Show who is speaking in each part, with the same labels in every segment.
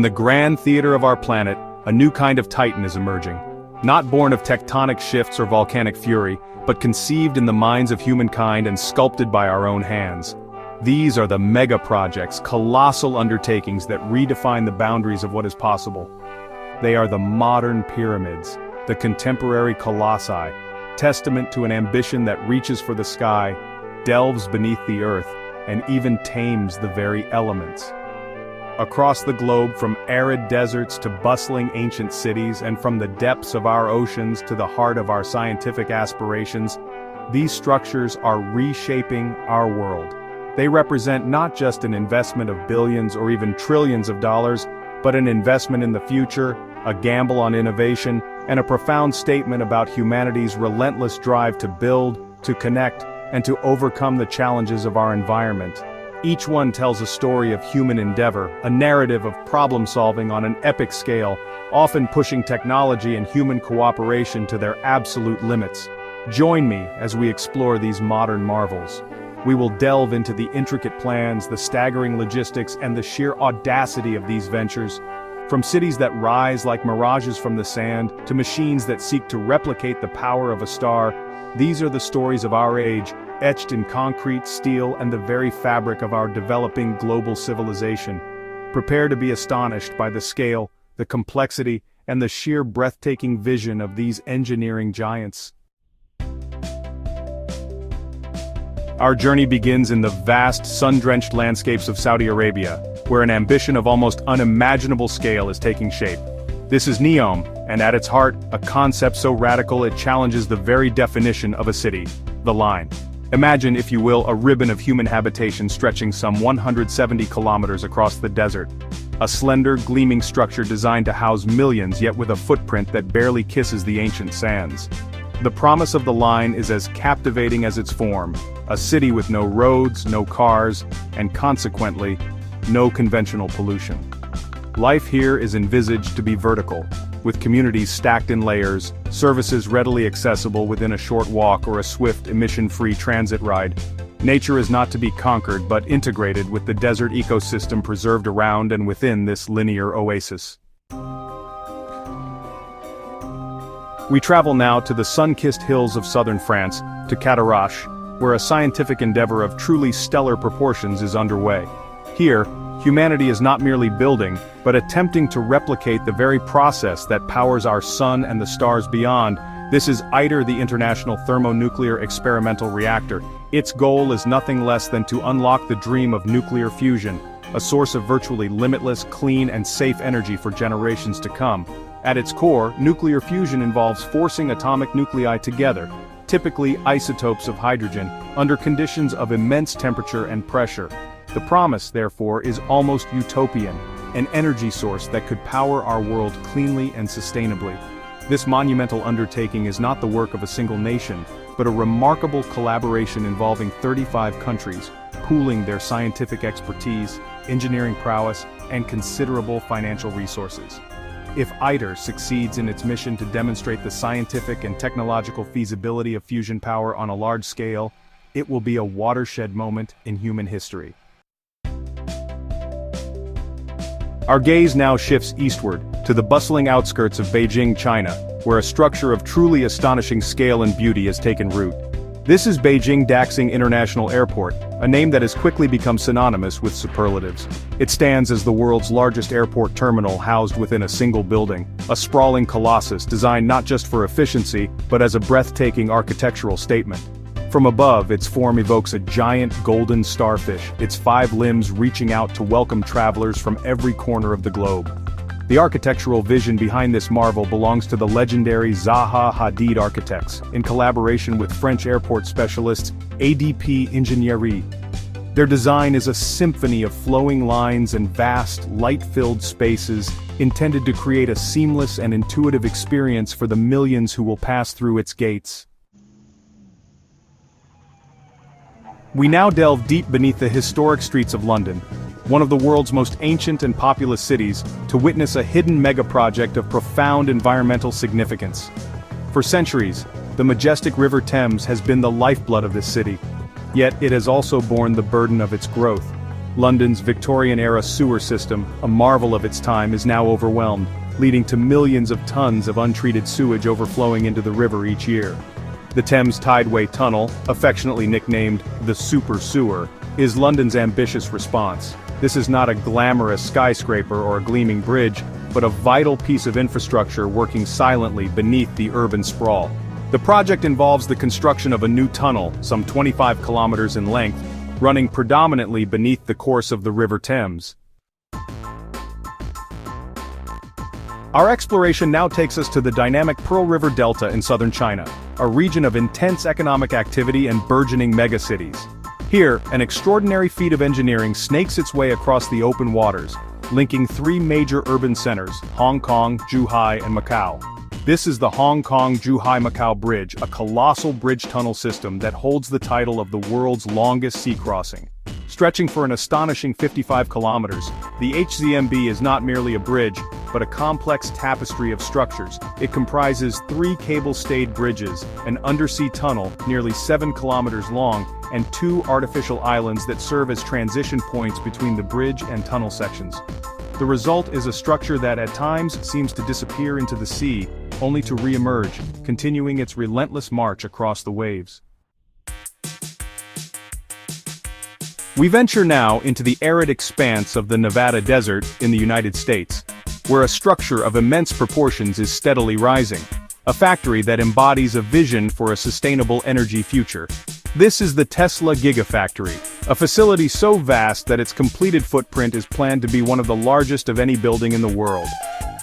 Speaker 1: the grand theater of our planet, a new kind of titan is emerging. Not born of tectonic shifts or volcanic fury, but conceived in the minds of humankind and sculpted by our own hands. These are the megaprojects, colossal undertakings that redefine the boundaries of what is possible. They are the modern pyramids, the contemporary colossi, testament to an ambition that reaches for the sky, delves beneath the earth, and even tames the very elements. Across the globe, from arid deserts to bustling ancient cities, and from the depths of our oceans to the heart of our scientific aspirations, these structures are reshaping our world. They represent not just an investment of billions or even trillions of dollars, but an investment in the future, a gamble on innovation, and a profound statement about humanity's relentless drive to build, to connect, and to overcome the challenges of our environment. Each one tells a story of human endeavor, a narrative of problem-solving on an epic scale, often pushing technology and human cooperation to their absolute limits. Join me as we explore these modern marvels. We will delve into the intricate plans, the staggering logistics, and the sheer audacity of these ventures. From cities that rise like mirages from the sand, to machines that seek to replicate the power of a star, these are the stories of our age, etched in concrete, steel, and the very fabric of our developing global civilization. Prepare to be astonished by the scale, the complexity, and the sheer breathtaking vision of these engineering giants. Our journey begins in the vast, sun-drenched landscapes of Saudi Arabia, where an ambition of almost unimaginable scale is taking shape. This is NEOM, and at its heart, a concept so radical it challenges the very definition of a city: the line. Imagine, if you will, a ribbon of human habitation stretching some 170 kilometers across the desert. A slender, gleaming structure designed to house millions, yet with a footprint that barely kisses the ancient sands. The promise of the line is as captivating as its form: a city with no roads, no cars, and consequently, no conventional pollution. Life here is envisaged to be vertical, with communities stacked in layers, services readily accessible within a short walk or a swift, emission-free transit ride. Nature is not to be conquered but integrated with the desert ecosystem preserved around and within this linear oasis. We travel now to the sun-kissed hills of southern France, to Cadarache, where a scientific endeavor of truly stellar proportions is underway. Here, humanity is not merely building, but attempting to replicate the very process that powers our sun and the stars beyond. This is ITER, the International Thermonuclear Experimental Reactor. Its goal is nothing less than to unlock the dream of nuclear fusion, a source of virtually limitless, clean, and safe energy for generations to come. At its core, nuclear fusion involves forcing atomic nuclei together, typically isotopes of hydrogen, under conditions of immense temperature and pressure. The promise, therefore, is almost utopian, an energy source that could power our world cleanly and sustainably. This monumental undertaking is not the work of a single nation, but a remarkable collaboration involving 35 countries, pooling their scientific expertise, engineering prowess, and considerable financial resources. If ITER succeeds in its mission to demonstrate the scientific and technological feasibility of fusion power on a large scale, it will be a watershed moment in human history. Our gaze now shifts eastward, to the bustling outskirts of Beijing, China, where a structure of truly astonishing scale and beauty has taken root. This is Beijing Daxing International Airport, a name that has quickly become synonymous with superlatives. It stands as the world's largest airport terminal housed within a single building, a sprawling colossus designed not just for efficiency, but as a breathtaking architectural statement. From above, its form evokes a giant golden starfish, its 5 limbs reaching out to welcome travelers from every corner of the globe. The architectural vision behind this marvel belongs to the legendary Zaha Hadid architects, in collaboration with French airport specialists ADP Ingénierie. Their design is a symphony of flowing lines and vast, light-filled spaces, intended to create a seamless and intuitive experience for the millions who will pass through its gates. We now delve deep beneath the historic streets of London, one of the world's most ancient and populous cities, to witness a hidden megaproject of profound environmental significance. For centuries, the majestic River Thames has been the lifeblood of this city, yet it has also borne the burden of its growth. London's Victorian-era sewer system, a marvel of its time, is now overwhelmed, leading to millions of tons of untreated sewage overflowing into the river each year. The Thames Tideway Tunnel, affectionately nicknamed the Super Sewer, is London's ambitious response. This is not a glamorous skyscraper or a gleaming bridge, but a vital piece of infrastructure working silently beneath the urban sprawl. The project involves the construction of a new tunnel, some 25 kilometers in length, running predominantly beneath the course of the River Thames. Our exploration now takes us to the dynamic Pearl River Delta in southern China, a region of intense economic activity and burgeoning megacities. Here, an extraordinary feat of engineering snakes its way across the open waters, linking three major urban centers, Hong Kong, Zhuhai, and Macau. This is the Hong Kong-Zhuhai-Macau Bridge, a colossal bridge tunnel system that holds the title of the world's longest sea crossing. Stretching for an astonishing 55 kilometers, the HZMB is not merely a bridge, but a complex tapestry of structures. It comprises 3 cable-stayed bridges, an undersea tunnel nearly 7 kilometers long, and 2 artificial islands that serve as transition points between the bridge and tunnel sections. The result is a structure that at times seems to disappear into the sea, only to re-emerge, continuing its relentless march across the waves. We venture now into the arid expanse of the Nevada desert in the United States, where a structure of immense proportions is steadily rising, a factory that embodies a vision for a sustainable energy future. This is the Tesla Gigafactory, a facility so vast that its completed footprint is planned to be one of the largest of any building in the world.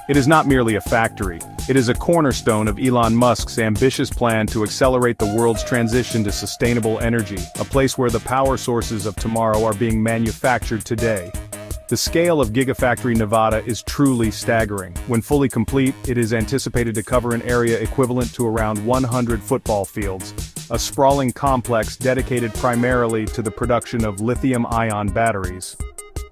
Speaker 1: It is not merely a factory, it is a cornerstone of Elon Musk's ambitious plan to accelerate the world's transition to sustainable energy, a place where the power sources of tomorrow are being manufactured today. The scale of Gigafactory Nevada is truly staggering. When fully complete, it is anticipated to cover an area equivalent to around 100 football fields, a sprawling complex dedicated primarily to the production of lithium-ion batteries.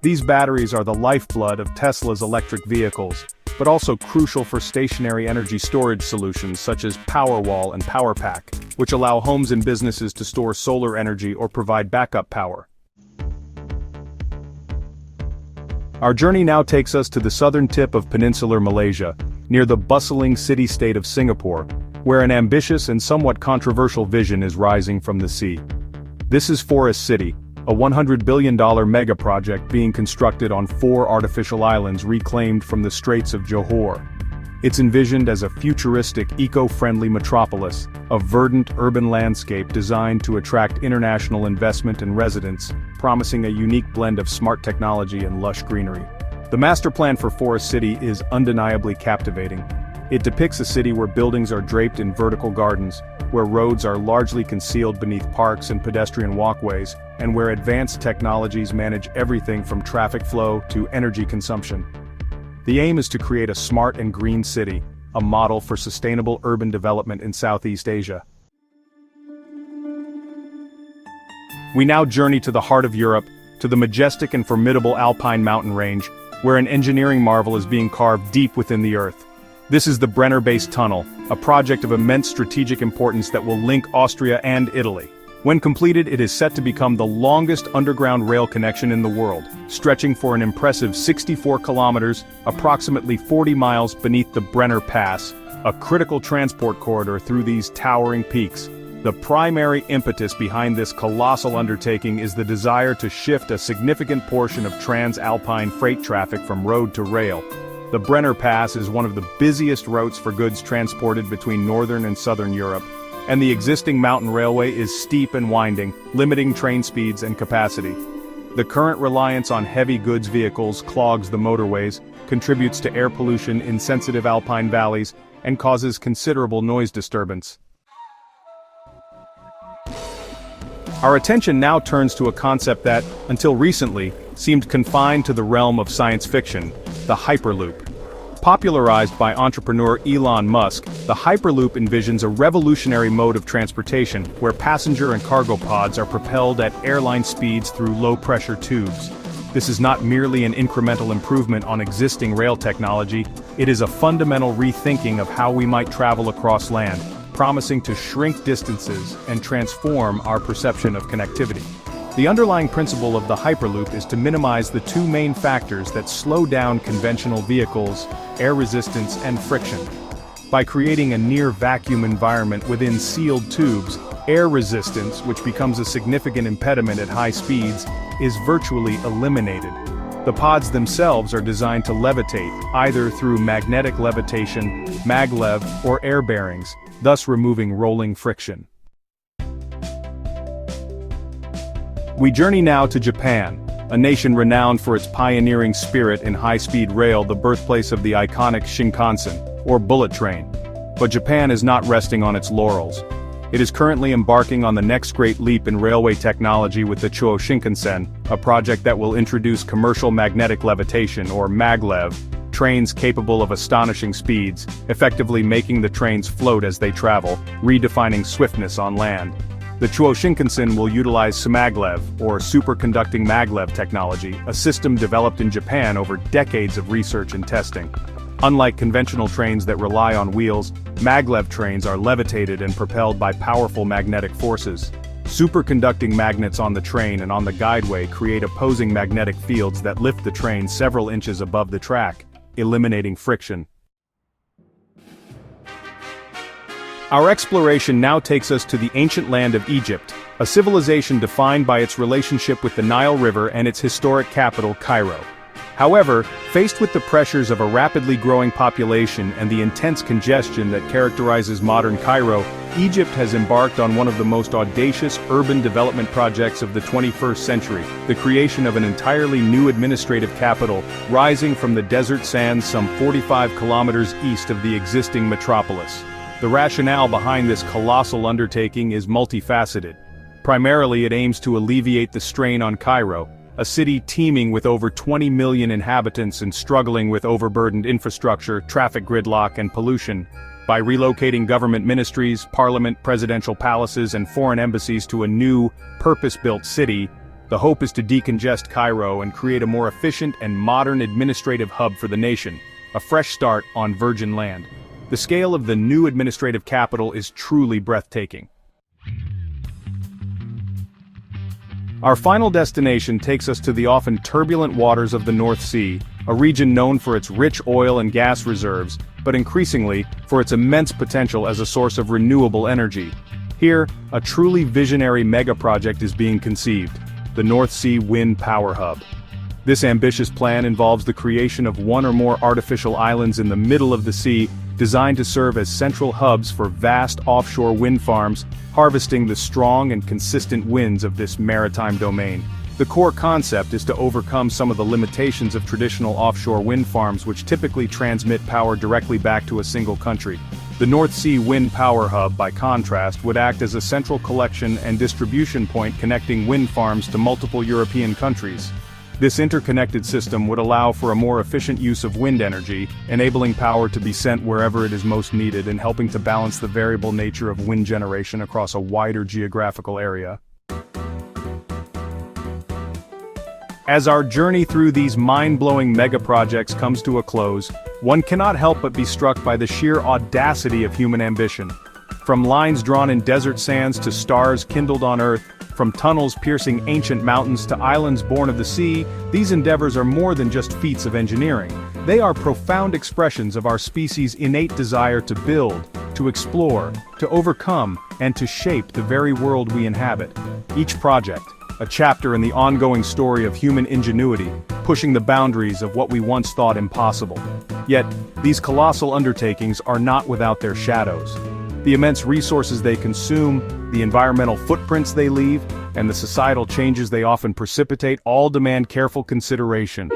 Speaker 1: These batteries are the lifeblood of Tesla's electric vehicles, but also crucial for stationary energy storage solutions such as Powerwall and PowerPack, which allow homes and businesses to store solar energy or provide backup power. Our journey now takes us to the southern tip of peninsular Malaysia, near the bustling city-state of Singapore, where an ambitious and somewhat controversial vision is rising from the sea. This is Forest City, a $100 billion megaproject being constructed on 4 artificial islands reclaimed from the Straits of Johor. It's envisioned as a futuristic, eco-friendly metropolis, a verdant urban landscape designed to attract international investment and residents, promising a unique blend of smart technology and lush greenery. The master plan for Forest City is undeniably captivating. It depicts a city where buildings are draped in vertical gardens, where roads are largely concealed beneath parks and pedestrian walkways, and where advanced technologies manage everything from traffic flow to energy consumption. The aim is to create a smart and green city, a model for sustainable urban development in Southeast Asia. We now journey to the heart of Europe, to the majestic and formidable Alpine mountain range, where an engineering marvel is being carved deep within the earth. This is the Brenner-Base Tunnel, a project of immense strategic importance that will link Austria and Italy. When completed, it is set to become the longest underground rail connection in the world, stretching for an impressive 64 kilometers, approximately 40 miles beneath the Brenner Pass, a critical transport corridor through these towering peaks. The primary impetus behind this colossal undertaking is the desire to shift a significant portion of trans-Alpine freight traffic from road to rail. The Brenner Pass is one of the busiest routes for goods transported between northern and southern Europe, and the existing mountain railway is steep and winding, limiting train speeds and capacity. The current reliance on heavy goods vehicles clogs the motorways, contributes to air pollution in sensitive alpine valleys, and causes considerable noise disturbance. Our attention now turns to a concept that, until recently, seemed confined to the realm of science fiction, the Hyperloop. Popularized by entrepreneur Elon Musk, the Hyperloop envisions a revolutionary mode of transportation where passenger and cargo pods are propelled at airline speeds through low-pressure tubes. This is not merely an incremental improvement on existing rail technology, it is a fundamental rethinking of how we might travel across land, promising to shrink distances and transform our perception of connectivity. The underlying principle of the Hyperloop is to minimize the two main factors that slow down conventional vehicles: air resistance and friction. By creating a near-vacuum environment within sealed tubes, air resistance, which becomes a significant impediment at high speeds, is virtually eliminated. The pods themselves are designed to levitate, either through magnetic levitation, maglev, or air bearings, thus removing rolling friction. We journey now to Japan, a nation renowned for its pioneering spirit in high-speed rail, the birthplace of the iconic Shinkansen, or bullet train. But Japan is not resting on its laurels. It is currently embarking on the next great leap in railway technology with the Chuo Shinkansen, a project that will introduce commercial magnetic levitation, or maglev, trains capable of astonishing speeds, effectively making the trains float as they travel, redefining swiftness on land. The Chuo Shinkansen will utilize maglev, or superconducting maglev technology, a system developed in Japan over decades of research and testing. Unlike conventional trains that rely on wheels, maglev trains are levitated and propelled by powerful magnetic forces. Superconducting magnets on the train and on the guideway create opposing magnetic fields that lift the train several inches above the track, eliminating friction. Our exploration now takes us to the ancient land of Egypt, a civilization defined by its relationship with the Nile River and its historic capital, Cairo. However, faced with the pressures of a rapidly growing population and the intense congestion that characterizes modern Cairo, Egypt has embarked on one of the most audacious urban development projects of the 21st century, the creation of an entirely new administrative capital, rising from the desert sands some 45 kilometers east of the existing metropolis. The rationale behind this colossal undertaking is multifaceted. Primarily, it aims to alleviate the strain on Cairo, a city teeming with over 20 million inhabitants and struggling with overburdened infrastructure, traffic gridlock, and pollution. By relocating government ministries, parliament, presidential palaces, and foreign embassies to a new, purpose-built city, the hope is to decongest Cairo and create a more efficient and modern administrative hub for the nation, a fresh start on virgin land. The scale of the new administrative capital is truly breathtaking. Our final destination takes us to the often turbulent waters of the North Sea, a region known for its rich oil and gas reserves, but increasingly, for its immense potential as a source of renewable energy. Here, a truly visionary megaproject is being conceived, the North Sea Wind Power Hub. This ambitious plan involves the creation of one or more artificial islands in the middle of the sea, designed to serve as central hubs for vast offshore wind farms, harvesting the strong and consistent winds of this maritime domain. The core concept is to overcome some of the limitations of traditional offshore wind farms, which typically transmit power directly back to a single country. The North Sea Wind Power Hub, by contrast, would act as a central collection and distribution point connecting wind farms to multiple European countries. This interconnected system would allow for a more efficient use of wind energy, enabling power to be sent wherever it is most needed and helping to balance the variable nature of wind generation across a wider geographical area. As our journey through these mind-blowing megaprojects comes to a close, one cannot help but be struck by the sheer audacity of human ambition. From lines drawn in desert sands to stars kindled on Earth, from tunnels piercing ancient mountains to islands born of the sea, these endeavors are more than just feats of engineering. They are profound expressions of our species' innate desire to build, to explore, to overcome, and to shape the very world we inhabit. Each project, a chapter in the ongoing story of human ingenuity, pushing the boundaries of what we once thought impossible. Yet, these colossal undertakings are not without their shadows. The immense resources they consume, the environmental footprints they leave, and the societal changes they often precipitate all demand careful consideration.